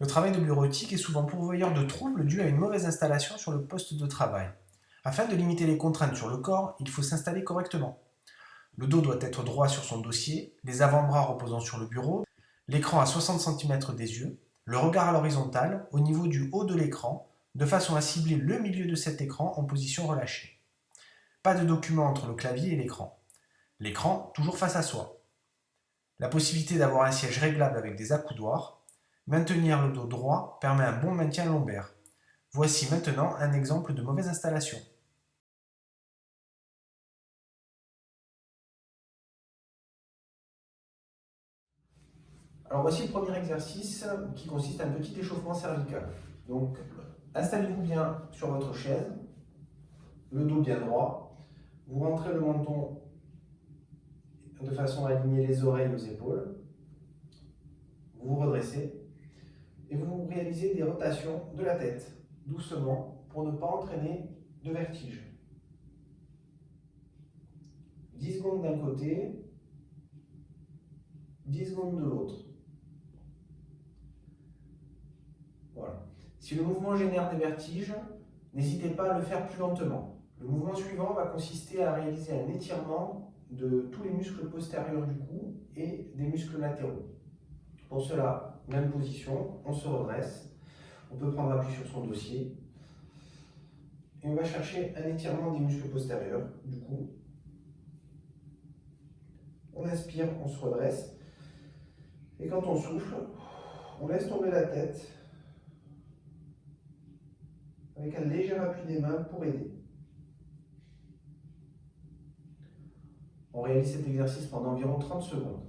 Le travail de bureautique est souvent pourvoyeur de troubles dus à une mauvaise installation sur le poste de travail. Afin de limiter les contraintes sur le corps, il faut s'installer correctement. Le dos doit être droit sur son dossier, les avant-bras reposant sur le bureau, l'écran à 60 cm des yeux, le regard à l'horizontale, au niveau du haut de l'écran, de façon à cibler le milieu de cet écran en position relâchée. Pas de document entre le clavier et l'écran. L'écran toujours face à soi. La possibilité d'avoir un siège réglable avec des accoudoirs. Maintenir le dos droit permet un bon maintien lombaire. Voici maintenant un exemple de mauvaise installation. Alors voici le premier exercice qui consiste à un petit échauffement cervical. Donc installez-vous bien sur votre chaise, le dos bien droit. Vous rentrez le menton de façon à aligner les oreilles aux épaules. Vous vous redressez et vous réalisez des rotations de la tête, doucement, pour ne pas entraîner de vertige. 10 secondes d'un côté, 10 secondes de l'autre. Voilà. Si le mouvement génère des vertiges, n'hésitez pas à le faire plus lentement. Le mouvement suivant va consister à réaliser un étirement de tous les muscles postérieurs du cou et des muscles latéraux. Pour cela, même position, on se redresse, on peut prendre appui sur son dossier et on va chercher un étirement des muscles postérieurs du cou. On inspire, on se redresse et quand on souffle, on laisse tomber la tête avec un léger appui des mains pour aider. On réalise cet exercice pendant environ 30 secondes.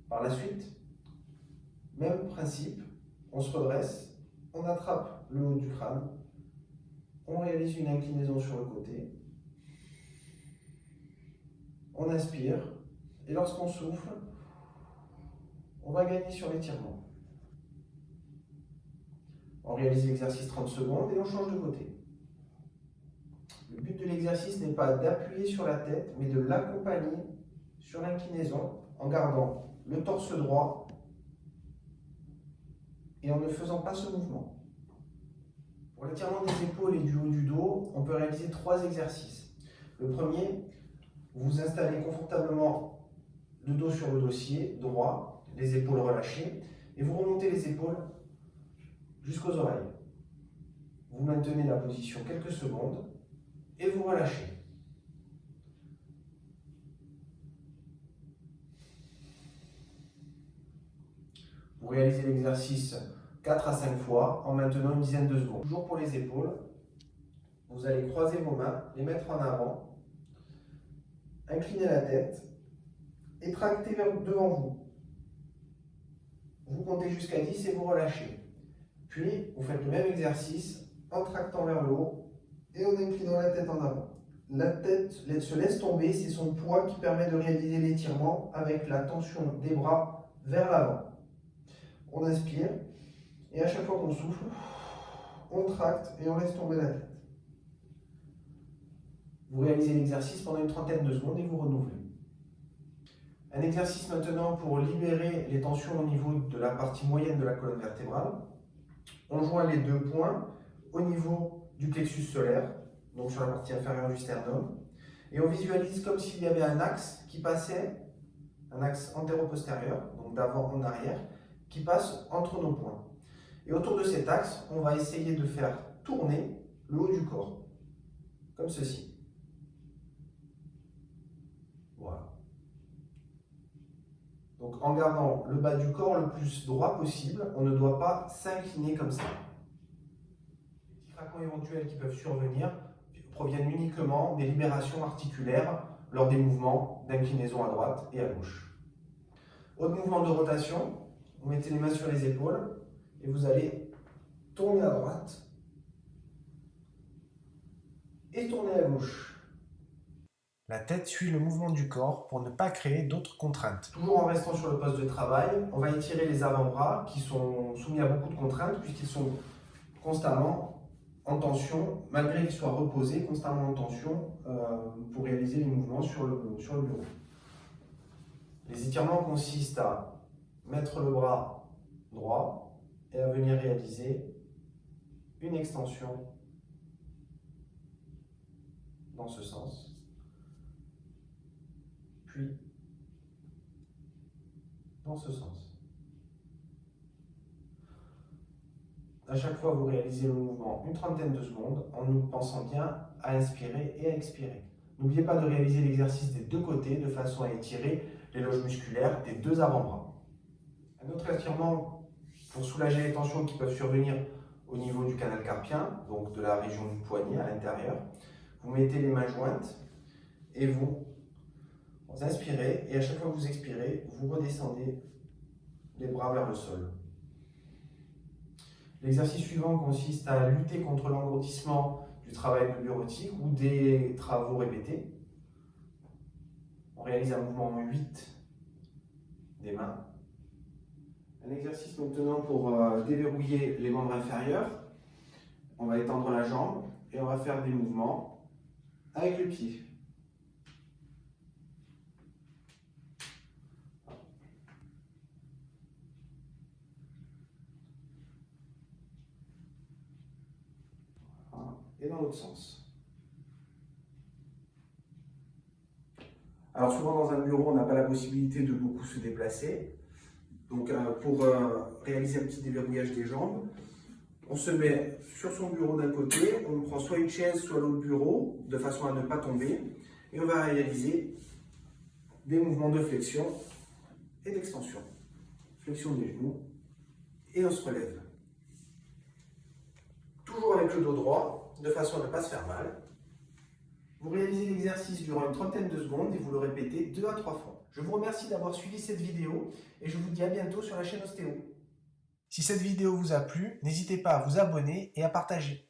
Par la suite, même principe, on se redresse, on attrape le haut du crâne, on réalise une inclinaison sur le côté, on inspire, et lorsqu'on souffle, on va gagner sur l'étirement. On réalise l'exercice 30 secondes et on change de côté. Le but de l'exercice n'est pas d'appuyer sur la tête, mais de l'accompagner sur l'inclinaison en gardant le torse droit et en ne faisant pas ce mouvement. Pour l'étirement des épaules et du haut du dos, on peut réaliser 3 exercices. Le premier, vous vous installez confortablement le dos sur le dossier droit, les épaules relâchées, et vous remontez les épaules jusqu'aux oreilles. Vous maintenez la position quelques secondes et vous relâchez. Vous réalisez l'exercice 4 à 5 fois en maintenant une dizaine de secondes. Toujours pour les épaules, vous allez croiser vos mains, les mettre en avant, incliner la tête et tracter devant vous. Vous comptez jusqu'à 10 et vous relâchez. Puis, vous faites le même exercice en tractant vers le haut et en inclinant la tête en avant. La tête se laisse tomber, c'est son poids qui permet de réaliser l'étirement avec la tension des bras vers l'avant. On inspire et à chaque fois qu'on souffle, on tracte et on laisse tomber la tête. Vous réalisez l'exercice pendant une trentaine de secondes et vous renouvelez. Un exercice maintenant pour libérer les tensions au niveau de la partie moyenne de la colonne vertébrale. On joint les deux points au niveau du plexus solaire, donc sur la partie inférieure du sternum, et on visualise comme s'il y avait un axe qui passait, un axe antéro-postérieur, donc d'avant en arrière, qui passe entre nos points. Et autour de cet axe, on va essayer de faire tourner le haut du corps, comme ceci. Voilà. Donc en gardant le bas du corps le plus droit possible, on ne doit pas s'incliner comme ça. Les craquements éventuels qui peuvent survenir proviennent uniquement des libérations articulaires lors des mouvements d'inclinaison à droite et à gauche. Autre mouvement de rotation, vous mettez les mains sur les épaules et vous allez tourner à droite et tourner à gauche. La tête suit le mouvement du corps pour ne pas créer d'autres contraintes. Toujours en restant sur le poste de travail, on va étirer les avant-bras qui sont soumis à beaucoup de contraintes puisqu'ils sont constamment en tension, malgré qu'ils soient reposés, constamment en tension pour réaliser les mouvements sur le bureau. Les étirements consistent à mettre le bras droit, et à venir réaliser une extension dans ce sens, puis dans ce sens. À chaque fois, vous réalisez le mouvement une trentaine de secondes en nous pensant bien à inspirer et à expirer. N'oubliez pas de réaliser l'exercice des deux côtés de façon à étirer les loges musculaires des deux avant-bras. Un autre étirement pour soulager les tensions qui peuvent survenir au niveau du canal carpien, donc de la région du poignet à l'intérieur. Vous mettez les mains jointes et vous inspirez, et à chaque fois que vous expirez, vous redescendez les bras vers le sol. L'exercice suivant consiste à lutter contre l'engourdissement du travail bureautique ou des travaux répétés. On réalise un mouvement en 8 des mains. Un exercice maintenant pour déverrouiller les membres inférieurs. On va étendre la jambe et on va faire des mouvements avec le pied. Et dans l'autre sens. Alors souvent dans un bureau, on n'a pas la possibilité de beaucoup se déplacer. Donc pour réaliser un petit déverrouillage des jambes, on se met sur son bureau d'un côté, on prend soit une chaise, soit l'autre bureau, de façon à ne pas tomber, et on va réaliser des mouvements de flexion et d'extension. Flexion des genoux, et on se relève. Toujours avec le dos droit, de façon à ne pas se faire mal. Vous réalisez l'exercice durant une trentaine de secondes et vous le répétez 2 à 3 fois. Je vous remercie d'avoir suivi cette vidéo et je vous dis à bientôt sur la chaîne Ostéo. Si cette vidéo vous a plu, n'hésitez pas à vous abonner et à partager.